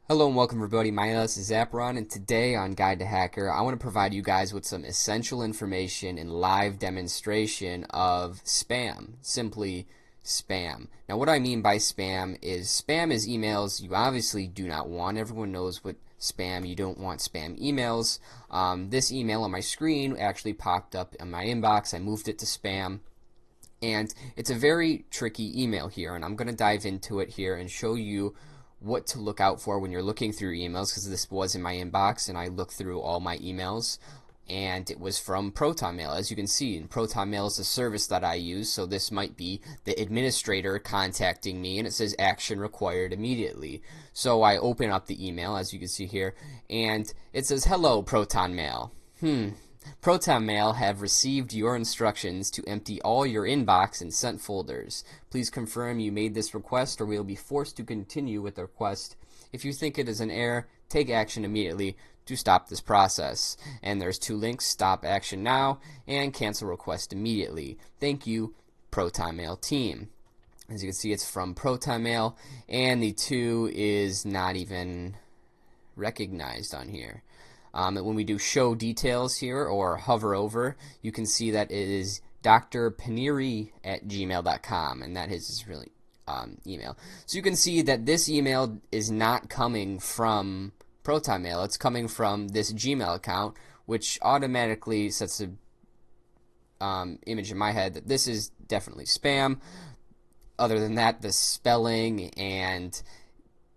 Hello and welcome everybody, my name is Zapron, and today on Guide to Hacker I want to provide you guys with some essential information and live demonstration of spam, simply spam. Now what I mean by spam is emails you obviously do not want. Everyone knows what spam, you don't want spam emails. This email on my screen actually popped up in my inbox. I moved it to spam. And it's a very tricky email here, and I'm going to dive into it here and show you what to look out for when you're looking through emails, because this was in my inbox and I looked through all my emails and it was from Proton Mail. As you can see, Proton Mail is the service that I use, so this might be the administrator contacting me, and it says action required immediately. So I open up the email, as you can see here, and it says, "Hello, Proton Mail. Proton Mail have received your instructions to empty all your inbox and sent folders. Please confirm you made this request or we will be forced to continue with the request. If you think it is an error, take action immediately to stop this process." And there's two links: stop action now and cancel request immediately. Thank you, Proton Mail team. As you can see, it's from Proton Mail, and the two is not even recognized on here. When we do show details here or hover over, you can see that it is drpaneri@gmail.com, and that is his really email. So you can see that this email is not coming from Proton Mail. It's coming from this Gmail account, which automatically sets a image in my head that this is definitely spam. Other than that, the spelling and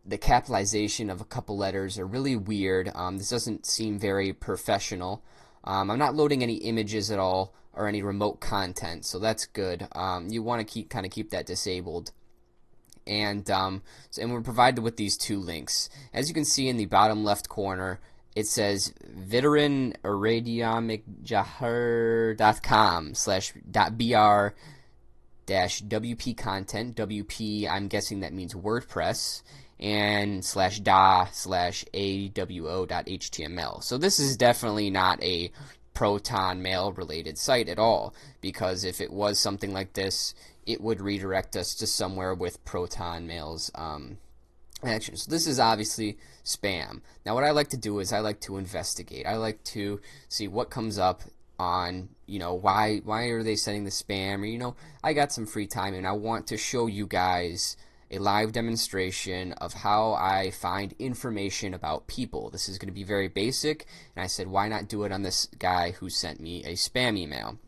the capitalization of a couple letters are really weird. This doesn't seem very professional. I'm not loading any images at all or any remote content, so that's good. You want to keep that disabled. And we're provided with these two links. As you can see in the bottom left corner, it says veteranradiomajahar.com/.br-wp content. WP, I'm guessing that means WordPress, and /da/awo.html. So this is definitely not a Proton Mail related site at all, because if it was something like this, it would redirect us to somewhere with Proton Mail's actions. So this is obviously spam. Now what I like to do is I like to investigate. I like to see what comes up on, why are they sending the spam, or I got some free time and I want to show you guys a live demonstration of how I find information about people. This is going to be very basic, and I said, why not do it on this guy who sent me a spam email?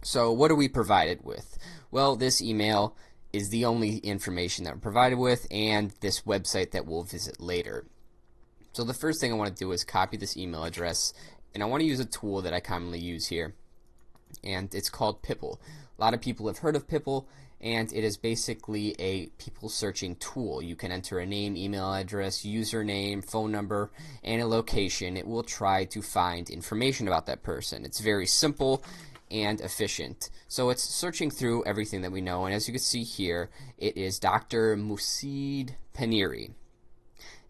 So what are we provided with? Well, this email is the only information that we're provided with, and this website that we'll visit later. So the first thing I want to do is copy this email address, and I want to use a tool that I commonly use here, and it's called Pipple. A lot of people have heard of Pipple, and it is basically a people searching tool. You can enter a name, email address, username, phone number, and a location. It will try to find information about that person. It's very simple and efficient. So it's searching through everything that we know, and as you can see here, it is Dr. Musid Paniri,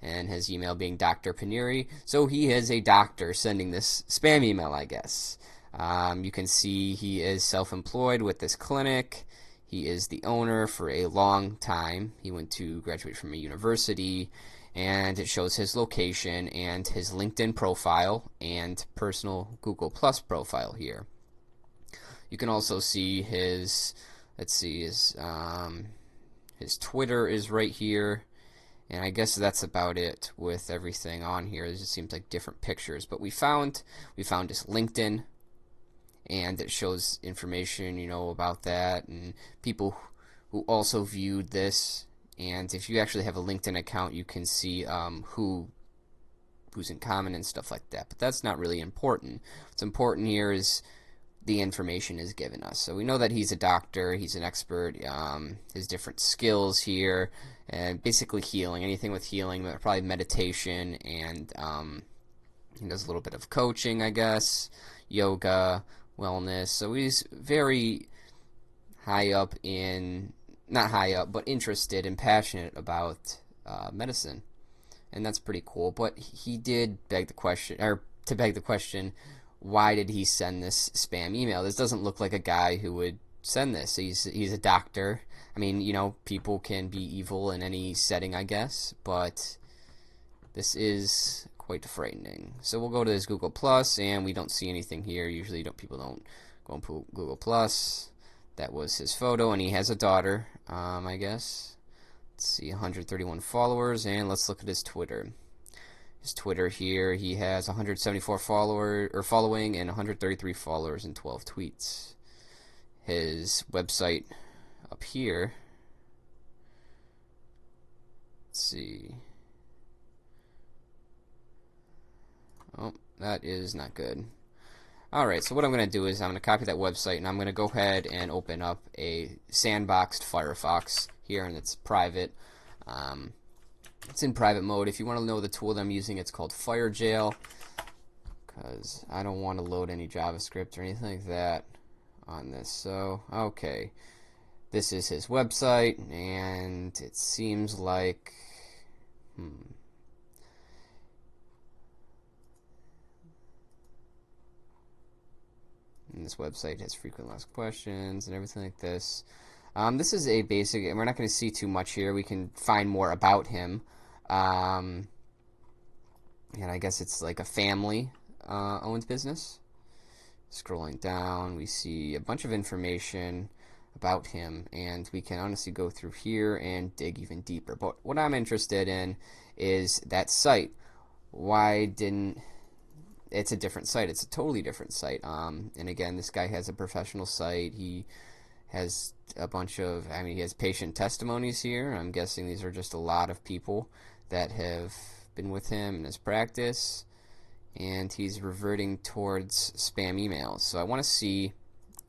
and his email being Dr. Paniri. So he is a doctor sending this spam email, I guess. You can see he is self-employed with this clinic. He is the owner for a long time. He went to graduate from a university, and it shows his location and his LinkedIn profile and personal Google Plus profile here. You can also see his, his Twitter is right here, and I guess that's about it with everything on here. It just seems like different pictures, but we found his LinkedIn, and it shows information, about that, and people who also viewed this. And if you actually have a LinkedIn account, you can see who's in common and stuff like that. But that's not really important. What's important here is the information is given us. So we know that he's a doctor, he's an expert, his different skills here, and basically healing, anything with healing, but probably meditation, and he does a little bit of coaching, I guess, yoga, wellness. So he's very high up in, not high up, but interested and passionate about medicine, and that's pretty cool. But he did beg the question, why did he send this spam email? This doesn't look like a guy who would send this. He's a doctor. I mean, people can be evil in any setting, I guess, but This is quite frightening. So we'll go to his Google Plus, and we don't see anything here. Usually, people don't go and put Google Plus. That was his photo, and he has a daughter, I guess. Let's see, 131 followers, and let's look at his Twitter. His Twitter here, he has 174 following and 133 followers and 12 tweets. His website up here. Let's see. Oh, that is not good. Alright, so what I'm going to do is I'm going to copy that website, and I'm going to go ahead and open up a sandboxed Firefox here, and it's private. It's in private mode. If you want to know the tool that I'm using, it's called FireJail, because I don't want to load any JavaScript or anything like that on this. So, okay. This is his website, and it seems like... And this website has frequently asked questions and everything like this. This is a basic, and we're not going to see too much here. We can find more about him. And I guess it's like a family owned business. Scrolling down, we see a bunch of information about him, and we can honestly go through here and dig even deeper. But what I'm interested in is that site. Why didn't... It's a different site. It's a totally different site. And again, this guy has a professional site. He has a bunch of, he has patient testimonies here. I'm guessing these are just a lot of people that have been with him in his practice. And he's reverting towards spam emails. So I want to see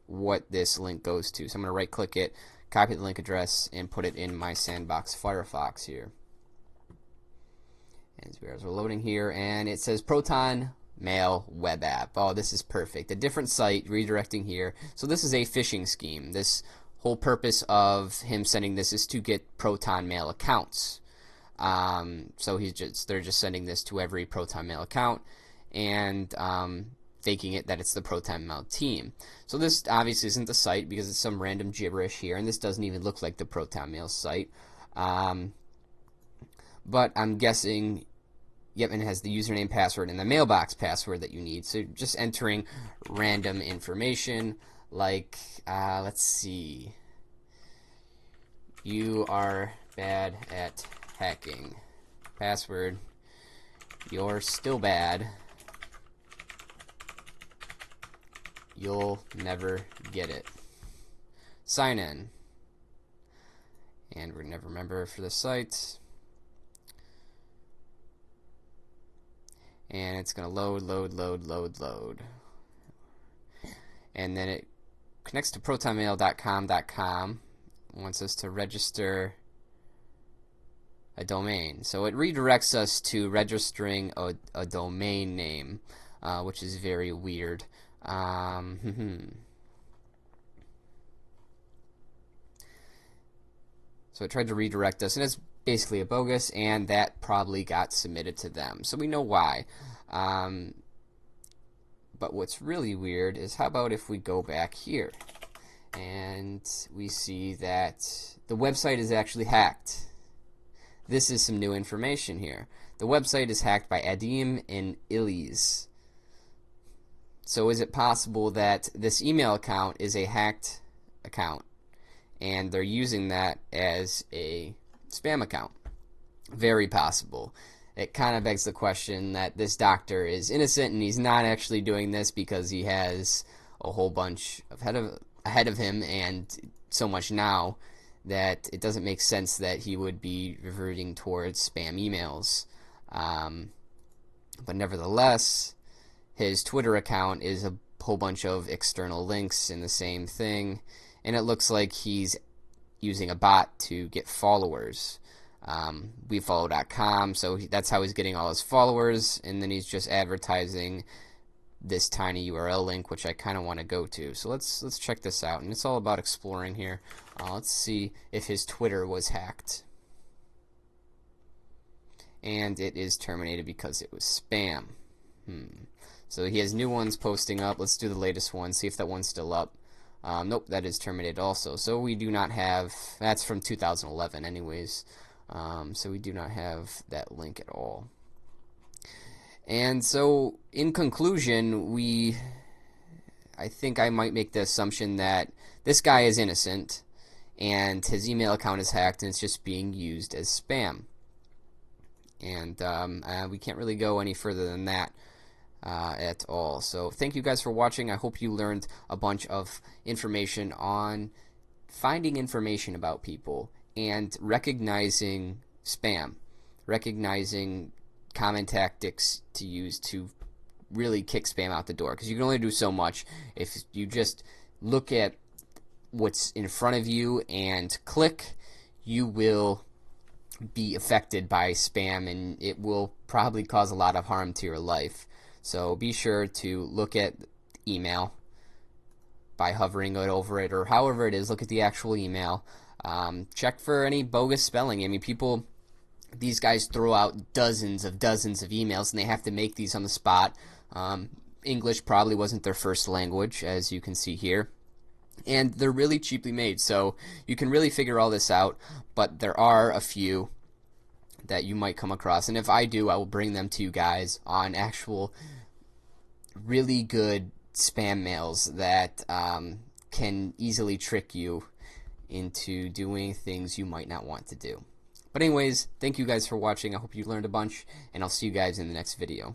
what this link goes to. So I'm going to right click it, copy the link address, and put it in my sandbox Firefox here. And as we're loading here, and it says Proton Mail web app. Oh, this is perfect. A different site redirecting here. So this is a phishing scheme. This whole purpose of him sending this is to get Proton Mail accounts. So they're just sending this to every Proton Mail account and faking it that it's the Proton Mail team. So this obviously isn't the site because it's some random gibberish here, and this doesn't even look like the Proton Mail site. But I'm guessing. Yep, and it has the username, password, and the mailbox password that you need. So just entering random information like, let's see. You are bad at hacking. Password. You're still bad. You'll never get it. Sign in. And we're going to remember for the site. And it's going to load. And then it connects to protonmail.com. Wants us to register a domain. So it redirects us to registering a domain name, which is very weird. So it tried to redirect us, and it's basically a bogus, and that probably got submitted to them. So we know why. But what's really weird is, how about if we go back here and we see that the website is actually hacked. This is some new information here. The website is hacked by Adim and Illies. So is it possible that this email account is a hacked account and they're using that as a spam account? Very possible. It kind of begs the question that this doctor is innocent and he's not actually doing this because he has a whole bunch ahead of him and so much now that it doesn't make sense that he would be reverting towards spam emails. But nevertheless, his Twitter account is a whole bunch of external links in the same thing, and it looks like he's using a bot to get followers. WeFollow.com, so that's how he's getting all his followers, and then he's just advertising this tiny URL link, which I kind of want to go to. So let's check this out, and it's all about exploring here. Let's see if his Twitter was hacked. And it is terminated because it was spam. So he has new ones posting up. Let's do the latest one, see if that one's still up. Nope, that is terminated also. So we do not have, that's from 2011 anyways. So we do not have that link at all. And so, in conclusion, I think I might make the assumption that this guy is innocent and his email account is hacked and it's just being used as spam. And we can't really go any further than that at all. So thank you guys for watching. I hope you learned a bunch of information on finding information about people and recognizing spam, recognizing common tactics to use to really kick spam out the door, because you can only do so much. If you just look at what's in front of you and click, you will be affected by spam and it will probably cause a lot of harm to your life. So be sure to look at email by hovering it over it, or however it is, look at the actual email. Check for any bogus spelling. I mean, these guys throw out dozens of emails and they have to make these on the spot. English probably wasn't their first language, as you can see here. And they're really cheaply made, so you can really figure all this out, but there are a few that you might come across, and if I do, I will bring them to you guys on actual really good spam mails that can easily trick you into doing things you might not want to do. But anyways, thank you guys for watching. I hope you learned a bunch, and I'll see you guys in the next video.